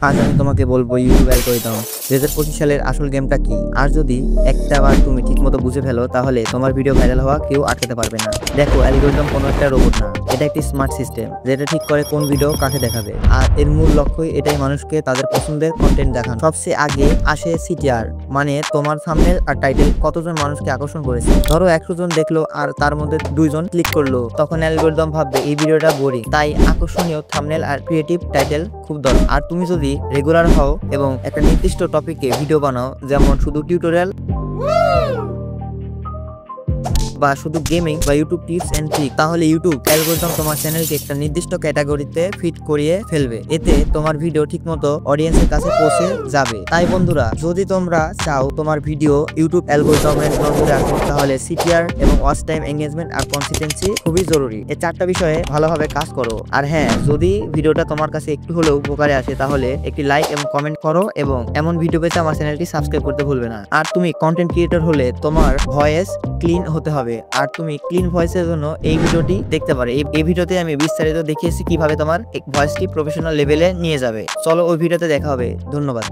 আজ আমি তোমাকে বলবো ইউটিউব অ্যালগরিদম 2025 সালের আসল গেমটা কি। আর যদি একটা বার তুমি ঠিকমতো বুঝে ফেলো তাহলে তোমার ভিডিও ভাইরাল হওয়া কেউ আটকাতে পারবে না। দেখো, অ্যালগরিদম কোনো একটা রোবট না, এটা একটি স্মার্ট সিস্টেম যেটা ঠিক করে কোন ভিডিও কাকে দেখাবে। আর এর মূল লক্ষ্যই এটাই মানুষকে তাদের পছন্দের কন্টেন্ট দেখানো। সবচেয়ে আগে আসে সিটিআর, মানে তোমার থাম্বনেল আর টাইটেল কতজন মানুষকে আকর্ষণ করেছে। ধরো 100 জন দেখলো আর তার মধ্যে 2 জন ক্লিক করলো, তখন অ্যালগরিদম ভাববে এই ভিডিওটা বোরিং, তাই আকর্ষণীয় থাম্বনেল আর ক্রিয়েটিভ টাইটেল খুব দরকার। আর তুমি যদি রেগুলার হও এবং একটা নির্দিষ্ট টপিকে ভিডিও বানাও, যেমন শুধু টিউটোরিয়াল বা শুধু গেমিং বা ইউটিউব টিপস এন্ড ট্রিক, তাহলে ইউটিউব অ্যালগরিদম তোমার চ্যানেলকে একটা নির্দিষ্ট ক্যাটাগরিতে ফিট করিয়ে ফেলবে। এতে তোমার ভিডিও ঠিকমতো অডিয়েন্সের কাছে পৌঁছে যাবে। তাই বন্ধুরা, যদি তোমরা চাও তোমার ভিডিও ইউটিউব অ্যালগরিদমের নজরে আসুক, তাহলে সিটিআর এবং ওয়াচ টাইম, এঙ্গেজমেন্ট আর কনসিস্টেন্সি খুবই জরুরি। এই 4টা বিষয়ে ভালোভাবে কাজ করো। আর হ্যাঁ, যদি ভিডিওটা তোমার কাছে একটু হলেও উপকারে আসে তাহলে একটি লাইক এবং কমেন্ট করো, এবং এমন ভিডিও পেতে আমার চ্যানেলটি সাবস্ক্রাইব করতে ভুলবে না। আর তুমি কন্টেন্ট ক্রিয়েটর হলে তোমার ভয়েস ক্লিন হতে হবে, আর তুমি ক্লিন ভয়েসের জন্য এই ভিডিওটি দেখতে পারো। এই ভিডিওতে আমি বিস্তারিত দেখিয়েছি কিভাবে তোমার ভয়েসটি প্রফেশনাল লেভেলে নিয়ে যাবে। চলো ওই ভিডিওতে দেখা হবে। ধন্যবাদ।